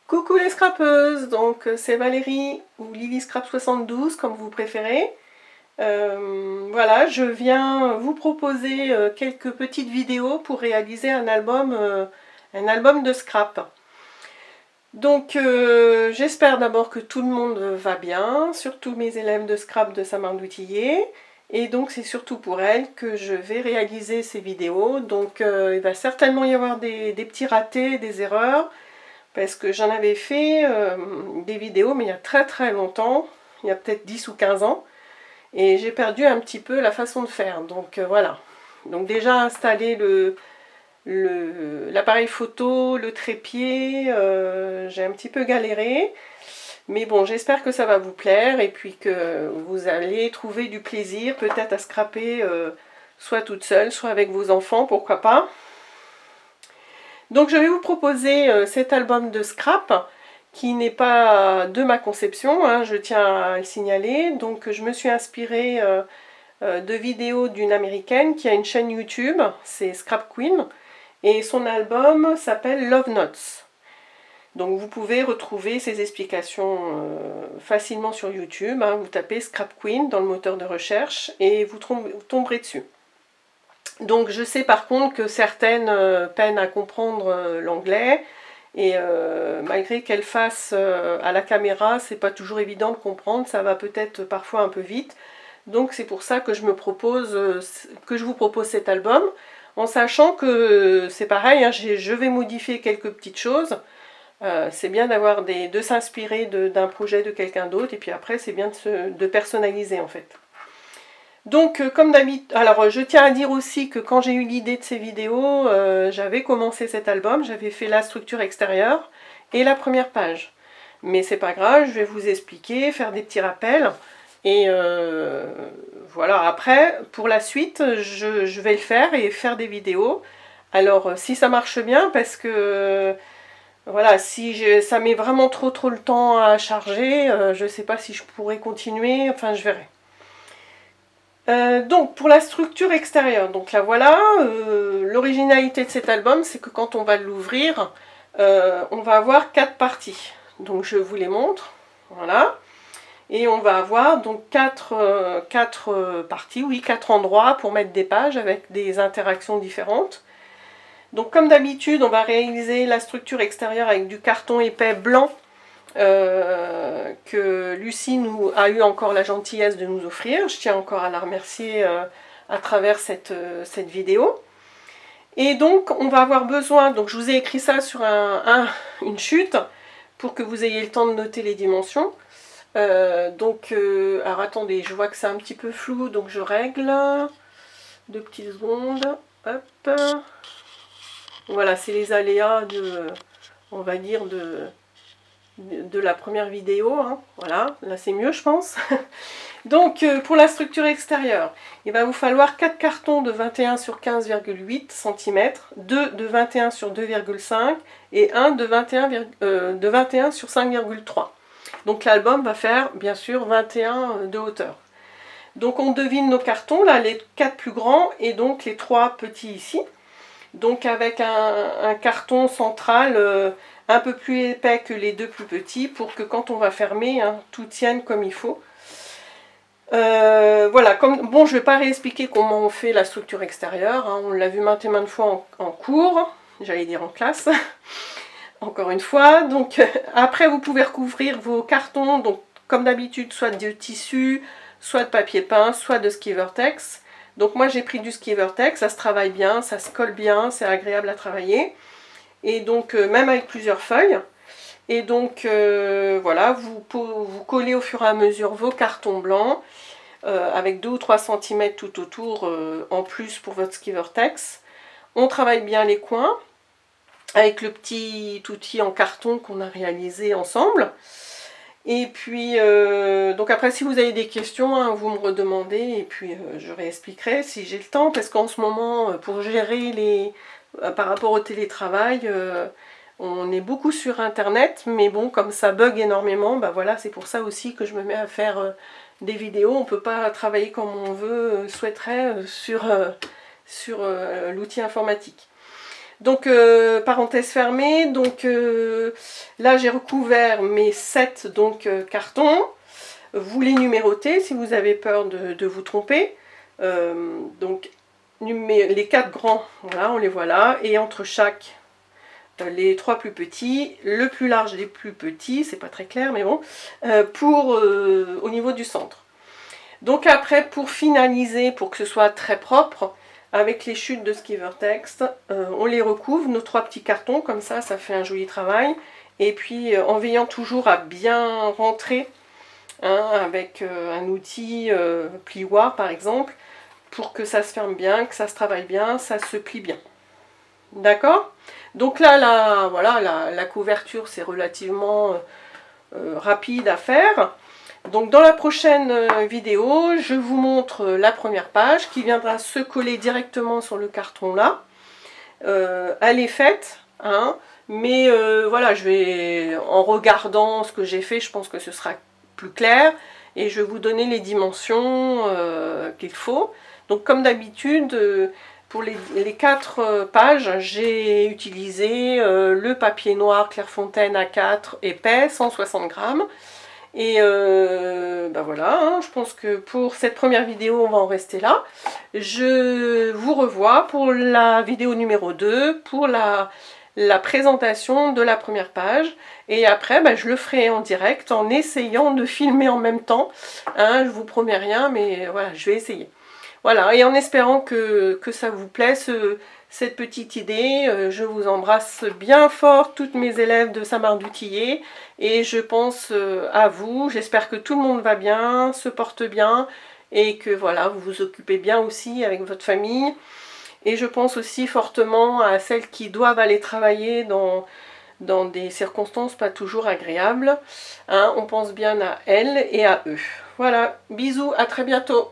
Coucou les scrapeuses, donc c'est Valérie ou Lily Scrap 72 comme vous préférez. Voilà, je viens vous proposer quelques petites vidéos pour réaliser un album de scrap. Donc j'espère d'abord que tout le monde va bien, surtout mes élèves de scrap de Saint-Marc-d'Outillier. Et donc c'est surtout pour elles que je vais réaliser ces vidéos. Donc il va certainement y avoir des petits ratés, des erreurs. Parce que j'en avais fait des vidéos, mais il y a très très longtemps, il y a peut-être 10 ou 15 ans, et j'ai perdu un petit peu la façon de faire. Donc voilà. Donc déjà installer l'appareil photo, le trépied, j'ai un petit peu galéré. Mais bon, j'espère que ça va vous plaire et puis que vous allez trouver du plaisir peut-être à scraper soit toute seule, soit avec vos enfants, pourquoi pas. Donc je vais vous proposer cet album de scrap qui n'est pas de ma conception, hein, je tiens à le signaler. Donc je me suis inspirée de vidéos d'une américaine qui a une chaîne YouTube, c'est Scrap Queen, et son album s'appelle Love Notes. Donc vous pouvez retrouver ces explications facilement sur YouTube, hein, vous tapez Scrap Queen dans le moteur de recherche et vous tomberez dessus. Donc je sais par contre que certaines peinent à comprendre l'anglais et malgré qu'elles fassent à la caméra, c'est pas toujours évident de comprendre, ça va peut-être parfois un peu vite. Donc c'est pour ça que je vous propose cet album, en sachant que c'est pareil, hein, je vais modifier quelques petites choses. C'est bien de s'inspirer d'un projet de quelqu'un d'autre et puis après c'est bien de personnaliser en fait. Donc comme d'habitude, alors je tiens à dire aussi que quand j'ai eu l'idée de ces vidéos, j'avais commencé cet album, j'avais fait la structure extérieure et la première page. Mais c'est pas grave, je vais vous expliquer, faire des petits rappels. Et voilà, après, pour la suite, je vais le faire et faire des vidéos. Alors si ça marche bien, parce que voilà, si ça met vraiment trop le temps à charger, je sais pas si je pourrais continuer, enfin je verrai. Donc pour la structure extérieure, donc là voilà, l'originalité de cet album c'est que quand on va l'ouvrir, on va avoir 4 parties. Donc je vous les montre, voilà. Et on va avoir donc 4 parties, oui 4 endroits pour mettre des pages avec des interactions différentes. Donc comme d'habitude on va réaliser la structure extérieure avec du carton épais blanc que Lucie a eu encore la gentillesse de nous offrir. Je tiens encore à la remercier à travers cette vidéo. Et donc on va avoir besoin, donc je vous ai écrit ça sur une chute pour que vous ayez le temps de noter les dimensions. Alors attendez, je vois que c'est un petit peu flou, donc je règle. 2 petites secondes. Hop. Voilà, c'est les aléas on va dire, de la première vidéo, hein. Voilà, là c'est mieux je pense. Donc pour la structure extérieure, il va vous falloir 4 cartons de 21 sur 15,8 cm, 2 de 21 sur 2,5 et 1 de 21 sur 5,3. Donc l'album va faire bien sûr 21 de hauteur. Donc on devine nos cartons, là les 4 plus grands et donc les 3 petits ici. Donc avec un carton central un peu plus épais que les 2 plus petits pour que quand on va fermer, hein, tout tienne comme il faut. Voilà, bon, je ne vais pas réexpliquer comment on fait la structure extérieure, hein, on l'a vu maintes et maintes fois en cours, j'allais dire en classe, encore une fois. Donc après vous pouvez recouvrir vos cartons, donc comme d'habitude, soit de tissu, soit de papier peint, soit de ski vertex. Donc moi j'ai pris du ski vertex, ça se travaille bien, ça se colle bien, c'est agréable à travailler. Et donc même avec plusieurs feuilles. Et donc voilà, vous collez au fur et à mesure vos cartons blancs avec 2 ou 3 cm tout autour en plus pour votre ski vertex. On travaille bien les coins avec le petit outil en carton qu'on a réalisé ensemble. Et puis, donc après, si vous avez des questions, hein, vous me redemandez, et puis je réexpliquerai si j'ai le temps, parce qu'en ce moment, pour gérer par rapport au télétravail, on est beaucoup sur Internet, mais bon, comme ça bug énormément, bah voilà, c'est pour ça aussi que je me mets à faire des vidéos. On ne peut pas travailler comme on souhaiterait sur l'outil informatique. Donc, parenthèse fermée, donc là j'ai recouvert mes 7 cartons. Vous les numérotez si vous avez peur de vous tromper. Donc les 4 grands, voilà, on les voit là, et entre chaque, les 3 plus petits, le plus large des plus petits, c'est pas très clair mais bon, au niveau du centre. Donc après, pour finaliser, pour que ce soit très propre, avec les chutes de Ski Vertex, on les recouvre, nos 3 petits cartons, comme ça fait un joli travail. Et puis en veillant toujours à bien rentrer, hein, avec un outil plioir par exemple, pour que ça se ferme bien, que ça se travaille bien, ça se plie bien. D'accord? Donc là, voilà, la couverture c'est relativement rapide à faire. Donc dans la prochaine vidéo, je vous montre la première page qui viendra se coller directement sur le carton là. Elle est faite, hein, mais voilà, en regardant ce que j'ai fait, je pense que ce sera plus clair et je vais vous donner les dimensions qu'il faut. Donc comme d'habitude, pour les 4 pages, j'ai utilisé le papier noir Clairefontaine A4 épais, 160 grammes. Et ben voilà, hein, je pense que pour cette première vidéo, on va en rester là. Je vous revois pour la vidéo numéro 2, pour la présentation de la première page. Et après, ben, je le ferai en direct en essayant de filmer en même temps. Hein, je vous promets rien, mais voilà, je vais essayer. Voilà, et en espérant que ça vous plaît, cette petite idée. Je vous embrasse bien fort, toutes mes élèves de Saint-Marc-du-Tillet, et je pense à vous. J'espère que tout le monde va bien, se porte bien, et que voilà, vous vous occupez bien aussi avec votre famille. Et je pense aussi fortement à celles qui doivent aller travailler dans des circonstances pas toujours agréables. Hein, on pense bien à elles et à eux. Voilà, bisous, à très bientôt.